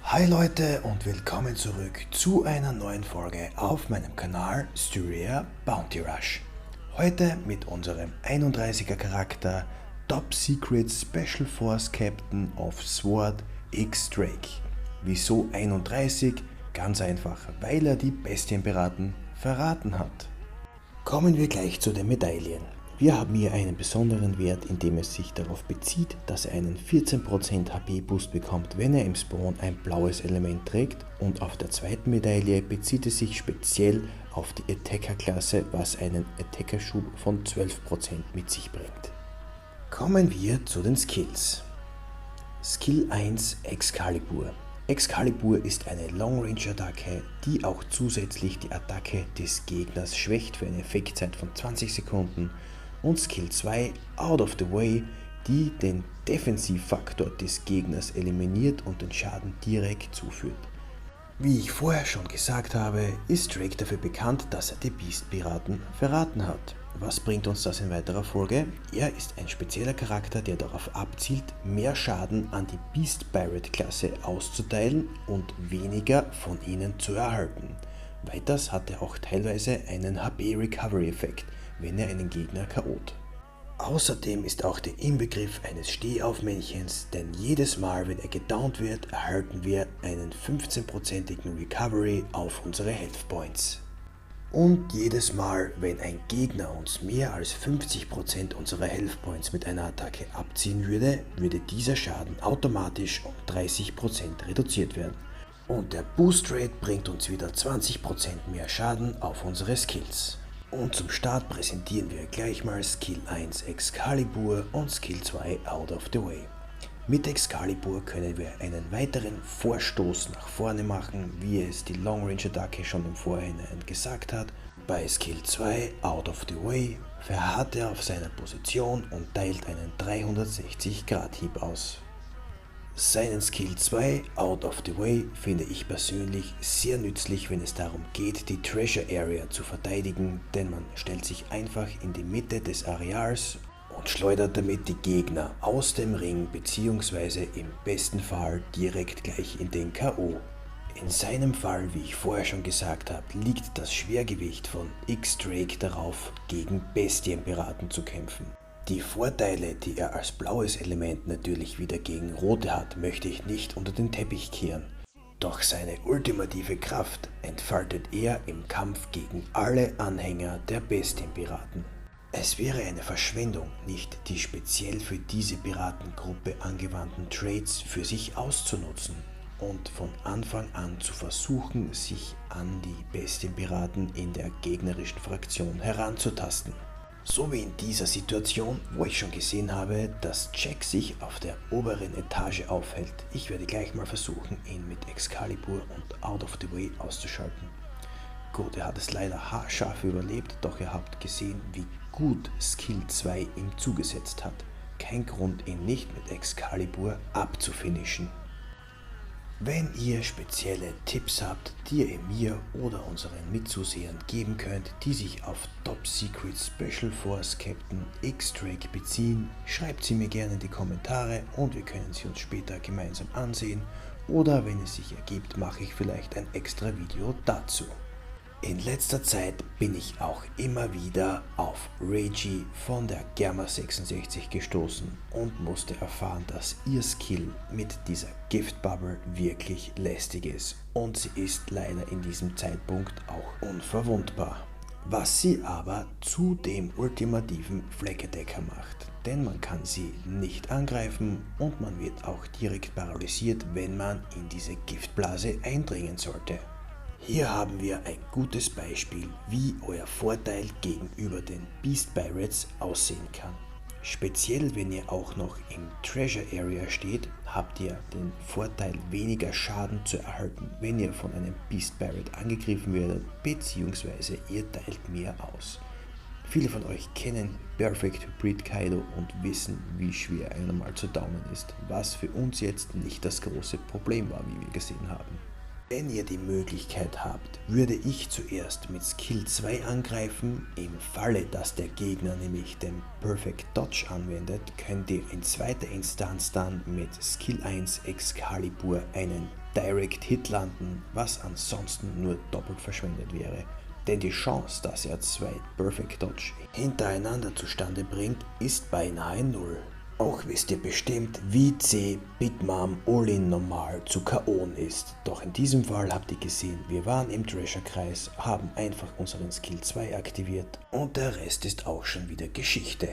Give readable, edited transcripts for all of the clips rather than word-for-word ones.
Hi Leute und willkommen zurück zu einer neuen Folge auf meinem Kanal Styria Bounty Rush. Heute mit unserem 31er Charakter Top Secret Special Force Captain of SWORD X Drake. Wieso 31? Ganz einfach, weil er die Bestienpiraten verraten hat. Kommen wir gleich zu den Medaillen. Wir haben hier einen besonderen Wert, indem es sich darauf bezieht, dass er einen 14% HP Boost bekommt, wenn er im Spawn ein blaues Element trägt, und auf der zweiten Medaille bezieht es sich speziell auf die Attacker-Klasse, was einen Attacker-Schub von 12% mit sich bringt. Kommen wir zu den Skills. Skill 1 Excalibur. Excalibur ist eine Long-Range-Attacke, die auch zusätzlich die Attacke des Gegners schwächt für eine Effektzeit von 20 Sekunden, und Skill 2 Out of the Way, die den Defensivfaktor des Gegners eliminiert und den Schaden direkt zuführt. Wie ich vorher schon gesagt habe, ist Drake dafür bekannt, dass er die Beast-Piraten verraten hat. Was bringt uns das in weiterer Folge? Er ist ein spezieller Charakter, der darauf abzielt, mehr Schaden an die Beast Pirate Klasse auszuteilen und weniger von ihnen zu erhalten. Weiters hat er auch teilweise einen HP Recovery Effekt, wenn er einen Gegner KO't. Außerdem ist auch der Inbegriff eines Stehaufmännchens, denn jedes Mal, wenn er gedownt wird, erhalten wir einen 15%igen Recovery auf unsere Health Points. Und jedes Mal, wenn ein Gegner uns mehr als 50% unserer Health Points mit einer Attacke abziehen würde, würde dieser Schaden automatisch um 30% reduziert werden. Und der Boost Rate bringt uns wieder 20% mehr Schaden auf unsere Skills. Und zum Start präsentieren wir gleich mal Skill 1 Excalibur und Skill 2 Out of the Way. Mit Excalibur können wir einen weiteren Vorstoß nach vorne machen, wie es die Long Range Attacke schon im Vorhinein gesagt hat. Bei Skill 2 Out of the Way verharrt er auf seiner Position und teilt einen 360-Grad-Hieb aus. Seinen Skill 2 Out of the Way finde ich persönlich sehr nützlich, wenn es darum geht, die Treasure Area zu verteidigen, denn man stellt sich einfach in die Mitte des Areals und schleudert damit die Gegner aus dem Ring bzw. im besten Fall direkt gleich in den K.O. In seinem Fall, wie ich vorher schon gesagt habe, liegt das Schwergewicht von X-Drake darauf, gegen Bestienpiraten zu kämpfen. Die Vorteile, die er als blaues Element natürlich wieder gegen rote hat, möchte ich nicht unter den Teppich kehren. Doch seine ultimative Kraft entfaltet er im Kampf gegen alle Anhänger der Bestienpiraten. Es wäre eine Verschwendung, nicht die speziell für diese Piratengruppe angewandten Traits für sich auszunutzen und von Anfang an zu versuchen, sich an die Bestienpiraten in der gegnerischen Fraktion heranzutasten. So wie in dieser Situation, wo ich schon gesehen habe, dass Jack sich auf der oberen Etage aufhält. Ich werde gleich mal versuchen, ihn mit Excalibur und Out of the Way auszuschalten. Gut, er hat es leider haarscharf überlebt, doch ihr habt gesehen, wie gut Skill 2 ihm zugesetzt hat. Kein Grund, ihn nicht mit Excalibur abzufinischen. Wenn ihr spezielle Tipps habt, die ihr mir oder unseren Mitzusehern geben könnt, die sich auf Top Secret Special Force Captain X Drake beziehen, schreibt sie mir gerne in die Kommentare und wir können sie uns später gemeinsam ansehen, oder wenn es sich ergibt, mache ich vielleicht ein extra Video dazu. In letzter Zeit bin ich auch immer wieder auf Reiji von der Germa66 gestoßen und musste erfahren, dass ihr Skill mit dieser Giftbubble wirklich lästig ist, und sie ist leider in diesem Zeitpunkt auch unverwundbar. Was sie aber zu dem ultimativen Fleckdecker macht, denn man kann sie nicht angreifen und man wird auch direkt paralysiert, wenn man in diese Giftblase eindringen sollte. Hier haben wir ein gutes Beispiel, wie euer Vorteil gegenüber den Beast Pirates aussehen kann. Speziell wenn ihr auch noch im Treasure Area steht, habt ihr den Vorteil, weniger Schaden zu erhalten, wenn ihr von einem Beast Pirate angegriffen werdet, beziehungsweise ihr teilt mehr aus. Viele von euch kennen Perfect Hybrid Kaido und wissen, wie schwer er einmal zu downen ist, was für uns jetzt nicht das große Problem war, wie wir gesehen haben. Wenn ihr die Möglichkeit habt, würde ich zuerst mit Skill 2 angreifen. Im Falle, dass der Gegner nämlich den Perfect Dodge anwendet, könnt ihr in zweiter Instanz dann mit Skill 1 Excalibur einen Direct Hit landen, was ansonsten nur doppelt verschwendet wäre. Denn die Chance, dass er zwei Perfect Dodge hintereinander zustande bringt, ist beinahe null. Auch wisst ihr bestimmt, wie zäh Big Mom All-In normal zu KO'en ist. Doch in diesem Fall habt ihr gesehen, wir waren im Treasure-Kreis, haben einfach unseren Skill 2 aktiviert und der Rest ist auch schon wieder Geschichte.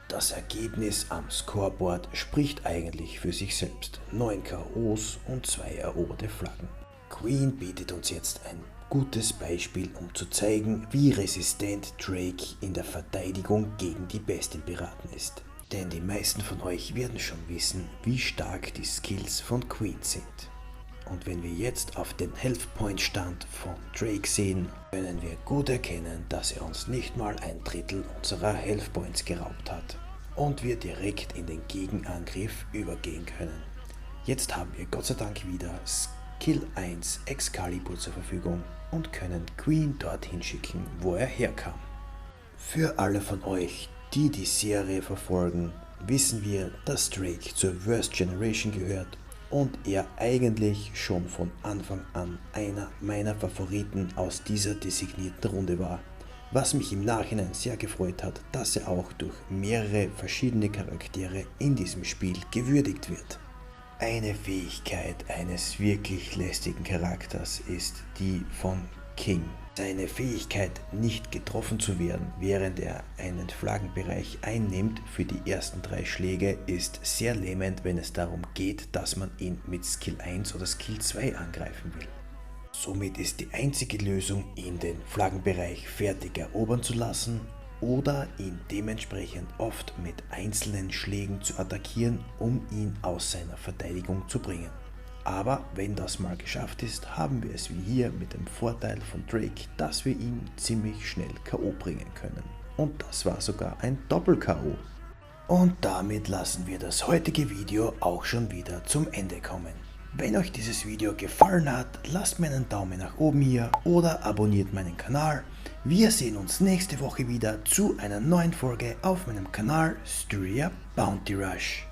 Das Ergebnis am Scoreboard spricht eigentlich für sich selbst. 9 KOs und 2 eroberte Flaggen. Queen bietet uns jetzt ein gutes Beispiel, um zu zeigen, wie resistent Drake in der Verteidigung gegen die Bestienpiraten ist. Denn die meisten von euch werden schon wissen, wie stark die Skills von Queen sind. Und wenn wir jetzt auf den Health Point Stand von Drake sehen, können wir gut erkennen, dass er uns nicht mal ein Drittel unserer Health Points geraubt hat. Und wir direkt in den Gegenangriff übergehen können. Jetzt haben wir Gott sei Dank wieder Skill 1 Excalibur zur Verfügung und können Queen dorthin schicken, wo er herkam. Für alle von euch, die die Serie verfolgen, wissen wir, dass Drake zur Worst Generation gehört und er eigentlich schon von Anfang an einer meiner Favoriten aus dieser designierten Runde war. Was mich im Nachhinein sehr gefreut hat, dass er auch durch mehrere verschiedene Charaktere in diesem Spiel gewürdigt wird. Eine Fähigkeit eines wirklich lästigen Charakters ist die von King. Seine Fähigkeit, nicht getroffen zu werden, während er einen Flaggenbereich einnimmt für die ersten 3 Schläge, ist sehr lähmend, wenn es darum geht, dass man ihn mit Skill 1 oder Skill 2 angreifen will. Somit ist die einzige Lösung, ihn den Flaggenbereich fertig erobern zu lassen oder ihn dementsprechend oft mit einzelnen Schlägen zu attackieren, um ihn aus seiner Verteidigung zu bringen. Aber wenn das mal geschafft ist, haben wir es wie hier mit dem Vorteil von Drake, dass wir ihn ziemlich schnell K.O. bringen können. Und das war sogar ein Doppel-K.O. Und damit lassen wir das heutige Video auch schon wieder zum Ende kommen. Wenn euch dieses Video gefallen hat, lasst mir einen Daumen nach oben hier oder abonniert meinen Kanal. Wir sehen uns nächste Woche wieder zu einer neuen Folge auf meinem Kanal Styria Bounty Rush.